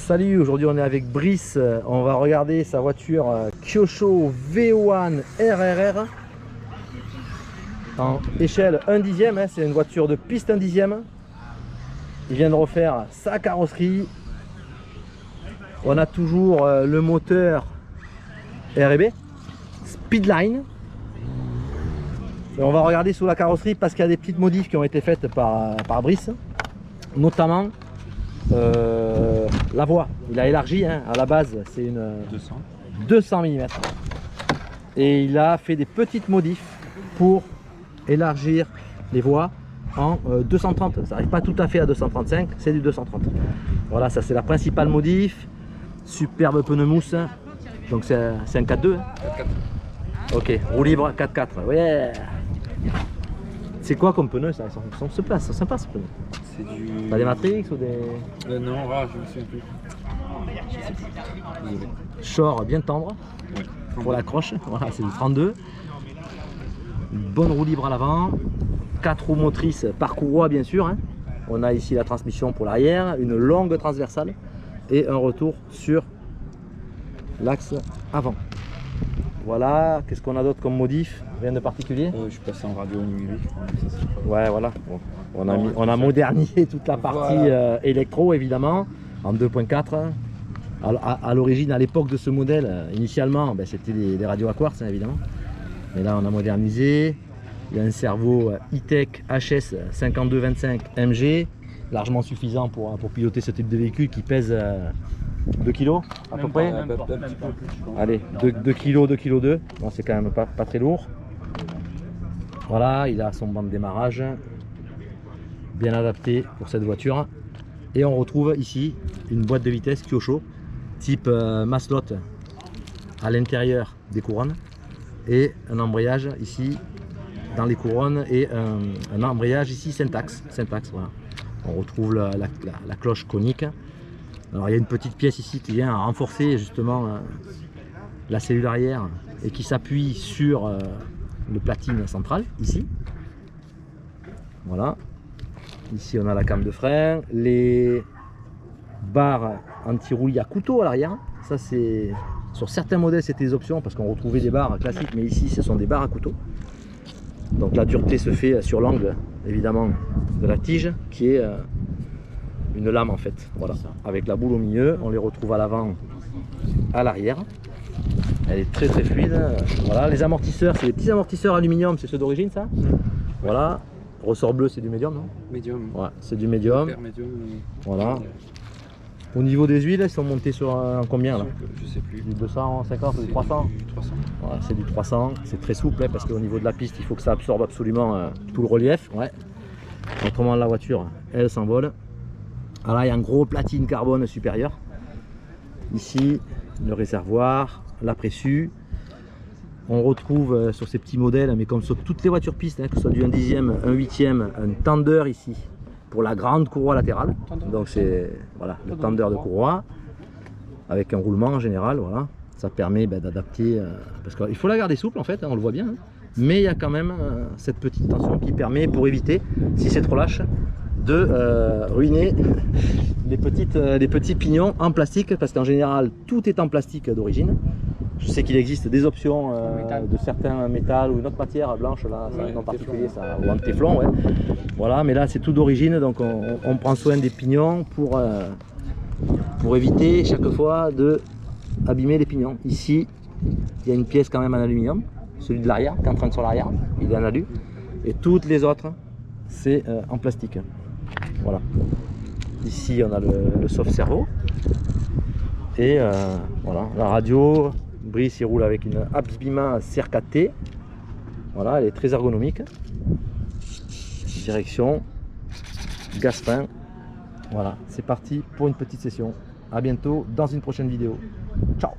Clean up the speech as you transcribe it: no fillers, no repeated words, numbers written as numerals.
Salut, aujourd'hui on est avec Brice, on va regarder sa voiture Kyosho V1 RRR en échelle 1/10, hein, c'est une voiture de piste 1/10. Il vient de refaire sa carrosserie. On a toujours le moteur RB Speedline. Et on va regarder sous la carrosserie parce qu'il y a des petites modifs qui ont été faites par Brice, notamment la voie. Il a élargi, hein, à la base c'est une 200 mm et il a fait des petites modifs pour élargir les voies en 230. Ça n'arrive pas tout à fait à 235, c'est du 230. Voilà, ça c'est la principale modif. Superbe pneu mousse, donc c'est un 4x2, hein. 4x4. Ok, roue libre 4x4, ouais. C'est quoi comme pneu ça? Ils sont se place, c'est sympa ce pneu. C'est du... T'as des Matrix ou des... non, je me souviens plus. Désolé. Short bien tendre, ouais. Pour la croche, voilà, c'est du 32. Une bonne roue libre à l'avant, 4 roues motrices par courroie bien sûr, hein. On a ici la transmission pour l'arrière, une longue transversale et un retour sur l'axe avant. Voilà, qu'est-ce qu'on a d'autre comme modif? Rien de particulier? Je suis passé en radio numérique. Ouais, voilà. Bon, on a modernisé toute la partie électro évidemment en 2.4. À l'origine, à l'époque de ce modèle, initialement, ben, c'était des radios à quartz, hein, évidemment. Mais là, on a modernisé. Il y a un cerveau E-Tech HS 5225 MG, largement suffisant pour piloter ce type de véhicule qui pèse 2 kg à peu près. Un petit peu plus, je pense. Allez, 2 kg, 2 kg 2. Bon, c'est quand même pas très lourd. Voilà, il a son banc de démarrage bien adapté pour cette voiture. Et on retrouve ici une boîte de vitesse Kyosho type Maslot à l'intérieur des couronnes et un embrayage ici dans les couronnes et un embrayage ici syntaxe. Voilà. On retrouve la cloche conique. Alors il y a une petite pièce ici qui vient renforcer justement la cellule arrière et qui s'appuie sur le platine central ici. Voilà. Ici on a la came de frein, les barres anti-roulis à couteau à l'arrière. Ça c'est sur certains modèles c'était des options parce qu'on retrouvait des barres classiques, mais ici ce sont des barres à couteau. Donc la dureté se fait sur l'angle évidemment de la tige qui est une lame en fait, voilà, avec la boule au milieu. On les retrouve à l'avant, à l'arrière. Elle est très fluide. Voilà, les amortisseurs, c'est des petits amortisseurs aluminium, c'est ceux d'origine ça. Voilà, ressort bleu c'est du médium, non? Médium. Ouais, c'est du médium. Voilà. Au niveau des huiles, ils sont montés sur combien là? Je sais plus. Du 250 ou du 300? 300. Voilà, c'est du 300. C'est très souple hein, parce qu'au niveau de la piste, il faut que ça absorbe absolument tout le relief. Ouais. Autrement, la voiture, elle s'envole. Alors là, il y a un gros platine carbone supérieur. Ici, le réservoir, la pressu. On retrouve sur ces petits modèles, mais comme sur toutes les voitures pistes, hein, que ce soit du 1/10, 1/8, un tender ici pour la grande courroie latérale. Donc c'est voilà, le tender de courroie avec un roulement en général. Voilà, ça permet d'adapter parce qu'il faut la garder souple en fait, hein, on le voit bien. Hein. Mais il y a quand même cette petite tension qui permet, pour éviter, si c'est trop lâche, de ruiner les petits pignons en plastique, parce qu'en général tout est en plastique d'origine. Je sais qu'il existe des options de certains métals ou une autre matière blanche là, ouais, en particulier ça, ou en téflon, ouais. Voilà, mais là c'est tout d'origine, donc on prend soin des pignons pour éviter chaque fois de abîmer les pignons. Ici il y a une pièce quand même en aluminium, celui de l'arrière qui entraîne sur l'arrière, il est en alu, et toutes les autres c'est en plastique. Voilà. Ici on a le soft servo et voilà la radio. Brice il roule avec une Absbima CR4T. Voilà, elle est très ergonomique. Direction gaz frein. Voilà, c'est parti pour une petite session. À bientôt dans une prochaine vidéo. Ciao.